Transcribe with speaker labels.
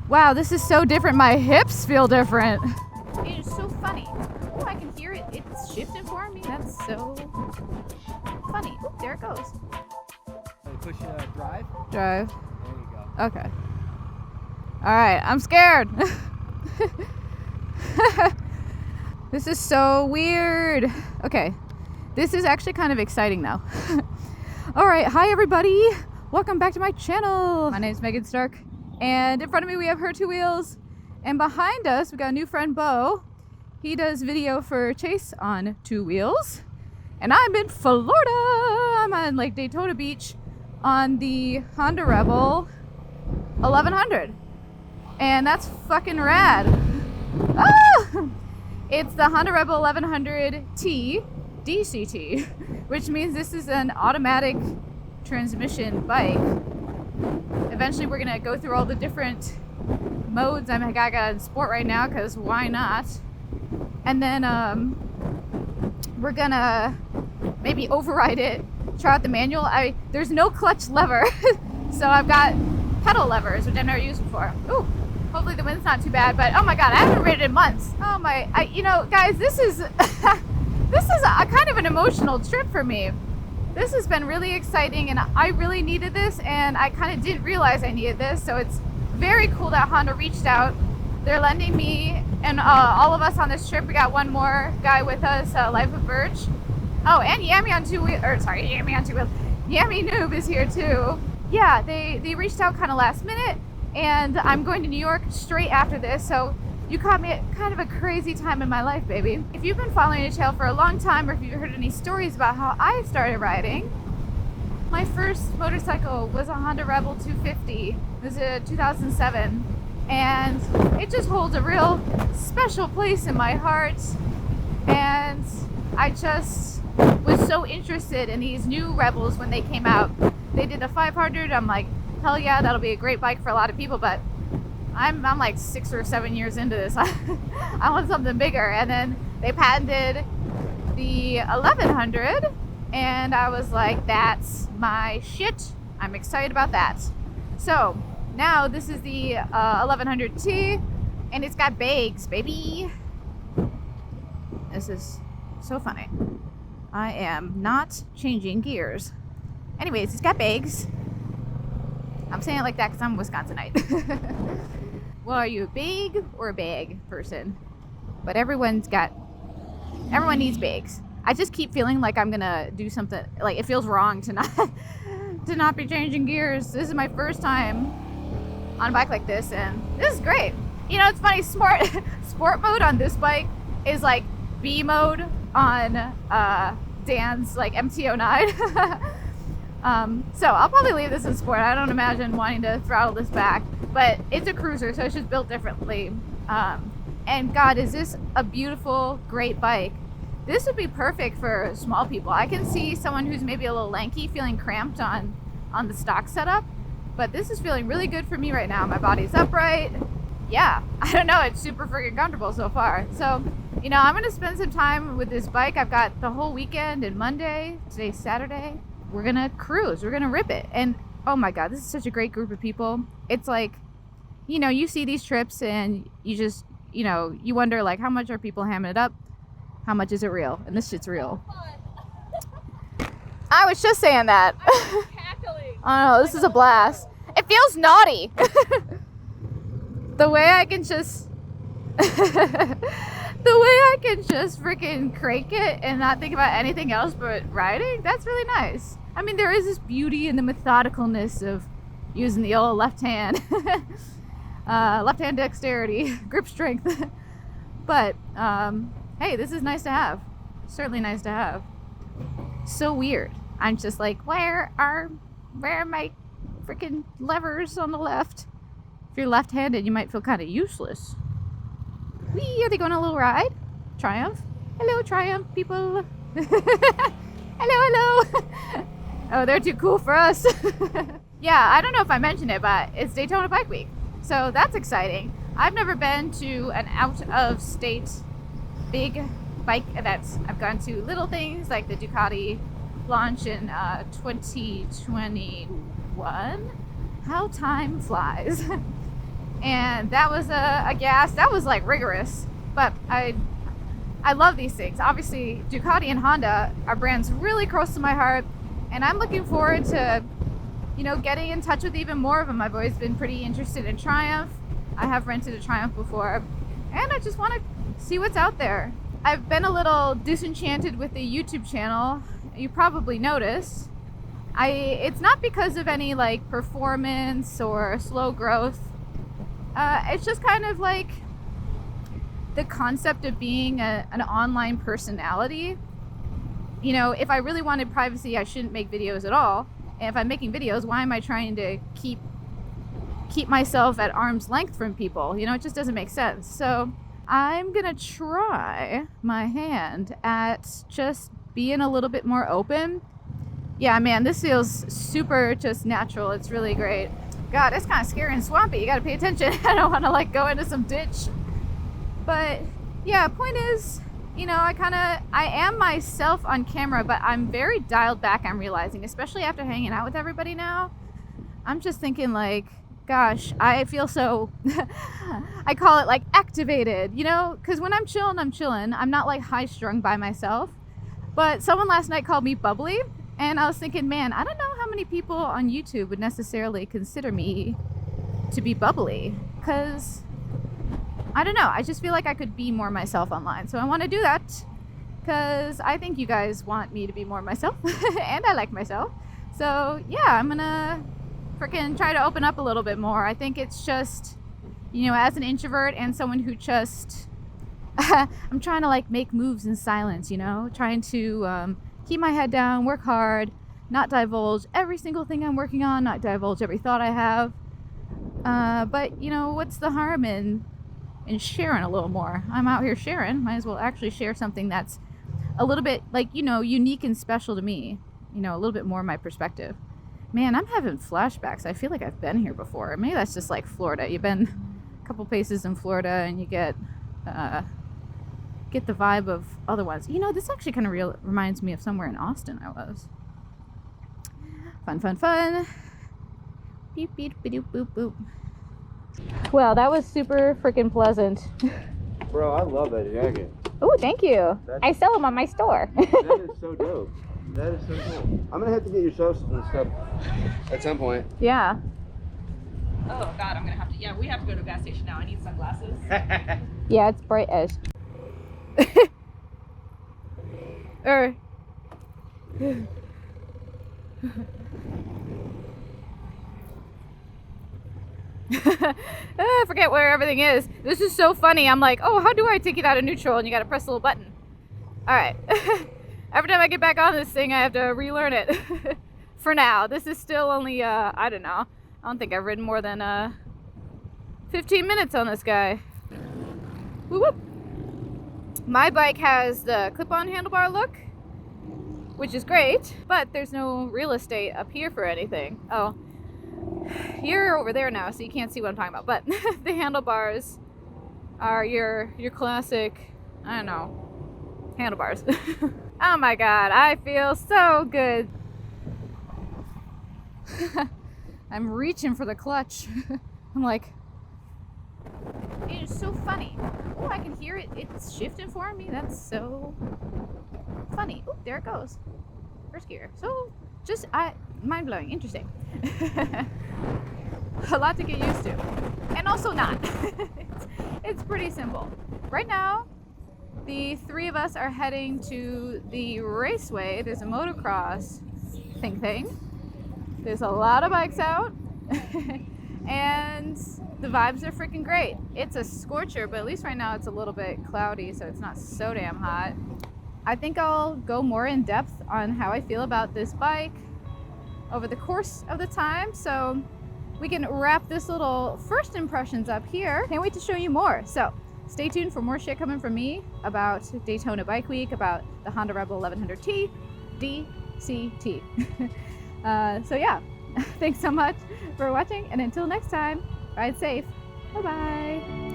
Speaker 1: Wow, this is so different. My hips feel different. It is so funny. Oh, I can hear it. It's shifting for me. That's so funny. Oh, there it goes.
Speaker 2: Push drive?
Speaker 1: Drive.
Speaker 2: There you go.
Speaker 1: Okay. All right, I'm scared. This is so weird. Okay, this is actually kind of exciting now. All right, hi everybody. Welcome back to my channel. My name is Meghan Stark, and in front of me we have her two wheels, and behind us we got a new friend, Bo. He does video for Chase on two wheels, and I'm in Florida. I'm on like Daytona Beach on the Honda Rebel 1100, and that's fucking rad. Ah! It's the Honda Rebel 1100T DCT, which means this is an automatic transmission bike. Eventually we're gonna go through all the different modes. I got in sport right now because why not? And then we're gonna maybe override it, try out the manual. There's no clutch lever, so I've got pedal levers, which I've never used before. Ooh, hopefully the wind's not too bad, but oh my god, I haven't ridden in months. Oh my, you know, guys, this is this is a kind of an emotional trip for me. This has been really exciting, and I really needed this, and I kind of didn't realize I needed this, so it's very cool that Honda reached out. They're lending me and all of us on this trip. We got one more guy with us, Life of Birch. Oh, and Yami on two wheels, or sorry, Yami on two wheels. Yami Noob is here too. Yeah, they reached out kind of last minute, and I'm going to New York straight after this, so you caught me at kind of a crazy time in my life, baby. If you've been following the channel for a long time, or if you've heard any stories about how I started riding, my first motorcycle was a Honda Rebel 250. It was a 2007, and it just holds a real special place in my heart, and I just was so interested in these new Rebels when they came out. They did a 500. I'm like, hell yeah, that'll be a great bike for a lot of people, but I'm like 6 or 7 years into this. I want something bigger. And then they patented the 1100, and I was like, that's my shit. I'm excited about that. So now this is the 1100T, and it's got bags, baby. This is so funny. I am not changing gears. Anyways, it's got bags. I'm saying it like that because I'm a Wisconsinite. Well, are you a big or a bag person? But everyone needs bags. I just keep feeling like I'm gonna do something, like it feels wrong to not be changing gears. This is my first time on a bike like this, and this is great. You know, it's funny, sport mode on this bike is like B mode on Dan's like MT-09. So I'll probably leave this in sport. I don't imagine wanting to throttle this back, but it's a cruiser, so it's just built differently. And God, is this a beautiful, great bike. This would be perfect for small people. I can see someone who's maybe a little lanky feeling cramped on the stock setup, but this is feeling really good for me right now. My body's upright. Yeah, I don't know, it's super freaking comfortable so far. So, you know, I'm gonna spend some time with this bike. I've got the whole weekend and Monday, today's Saturday. We're gonna cruise, we're gonna rip it. And oh my god, this is such a great group of people. It's like, you know, you see these trips and you just, you know, you wonder like, how much are people hamming it up? How much is it real? And this shit's real. I was just saying that.
Speaker 3: I'm cackling.
Speaker 1: Oh, this is a blast. It feels naughty. The way I can just freaking crank it and not think about anything else but riding, that's really nice. I mean, there is this beauty in the methodicalness of using the old left hand. Left hand dexterity, grip strength. But hey, this is nice to have. Certainly nice to have. So weird. I'm just like, where are my freaking levers on the left? If you're left-handed, you might feel kind of useless. Whee, are they going on a little ride? Triumph? Hello, Triumph people. Hello. Oh, they're too cool for us. Yeah, I don't know if I mentioned it, but it's Daytona Bike Week. So that's exciting. I've never been to an out-of-state big bike events. I've gone to little things like the Ducati launch in 2021. How time flies. and that was a gas. That was like rigorous, but I love these things. Obviously, Ducati and Honda are brands really close to my heart, and I'm looking forward to, you know, getting in touch with even more of them. I've always been pretty interested in Triumph. I have rented a Triumph before, and I just want to see what's out there. I've been a little disenchanted with the YouTube channel. You probably noticed. It's not because of any like performance or slow growth. It's just kind of like the concept of being an online personality. You know, if I really wanted privacy, I shouldn't make videos at all. And if I'm making videos, why am I trying to keep myself at arm's length from people? You know, it just doesn't make sense. So I'm gonna try my hand at just being a little bit more open. Yeah, man, this feels super just natural. It's really great. God, it's kind of scary and swampy. You gotta pay attention. I don't want to like go into some ditch. But yeah, point is, you know, I am myself on camera, but I'm very dialed back, I'm realizing, especially after hanging out with everybody now. I'm just thinking like, gosh, I feel so, I call it like activated, you know, because when I'm chilling. I'm not like high strung by myself. But someone last night called me bubbly, and I was thinking, man, I don't know how many people on YouTube would necessarily consider me to be bubbly, because I don't know, I just feel like I could be more myself online. So I want to do that because I think you guys want me to be more myself and I like myself. So yeah, I'm gonna freaking try to open up a little bit more. I think it's just, you know, as an introvert and someone who just I'm trying to like make moves in silence, you know, trying to keep my head down, work hard, not divulge every single thing I'm working on, not divulge every thought I have. But you know, what's the harm in sharing a little more? I'm out here sharing, might as well actually share something that's a little bit like, you know, unique and special to me, you know, a little bit more my perspective. Man, I'm having flashbacks. I feel like I've been here before. Maybe that's just like Florida. You've been a couple places in Florida and you get the vibe of other ones. You know, this actually kind of reminds me of somewhere in Austin I was. Fun. Beep beep boop boop boop. Well, that was super freaking pleasant.
Speaker 2: Bro, I love that jacket.
Speaker 1: Oh, thank you. I sell them on my store.
Speaker 2: That is so dope. That is so cool. I'm gonna have to get your shows and stuff at some point.
Speaker 1: Yeah. Oh God, I'm gonna have to. Yeah, we have to go to a gas station now. I need sunglasses. Yeah, it's bright as. I forget where everything is. This is so funny. I'm like, oh, how do I take it out of neutral? And you gotta press a little button. All right. Every time I get back on this thing, I have to relearn it. For now, this is still only, I don't know. I don't think I've ridden more than 15 minutes on this guy. Whoop whoop. My bike has the clip-on handlebar look, which is great, but there's no real estate up here for anything. Oh, you're over there now, so you can't see what I'm talking about, but the handlebars are your classic, I don't know, handlebars. Oh my God, I feel so good. I'm reaching for the clutch. I'm like, it is so funny. Oh, I can hear it. It's shifting for me. That's so funny. Oh, there it goes. First gear. So just mind-blowing. Interesting. A lot to get used to. And also not. It's pretty simple. Right now, the three of us are heading to the raceway. There's a motocross thing. There's a lot of bikes out. And the vibes are freaking great. It's a scorcher, but at least right now it's a little bit cloudy, so it's not so damn hot. I think I'll go more in depth on how I feel about this bike over the course of the time, so we can wrap this little first impressions up here. Can't wait to show you more. So stay tuned for more shit coming from me about Daytona Bike Week, about the Honda Rebel 1100T, DCT. So yeah, thanks so much for watching, and until next time, ride safe. Bye-bye.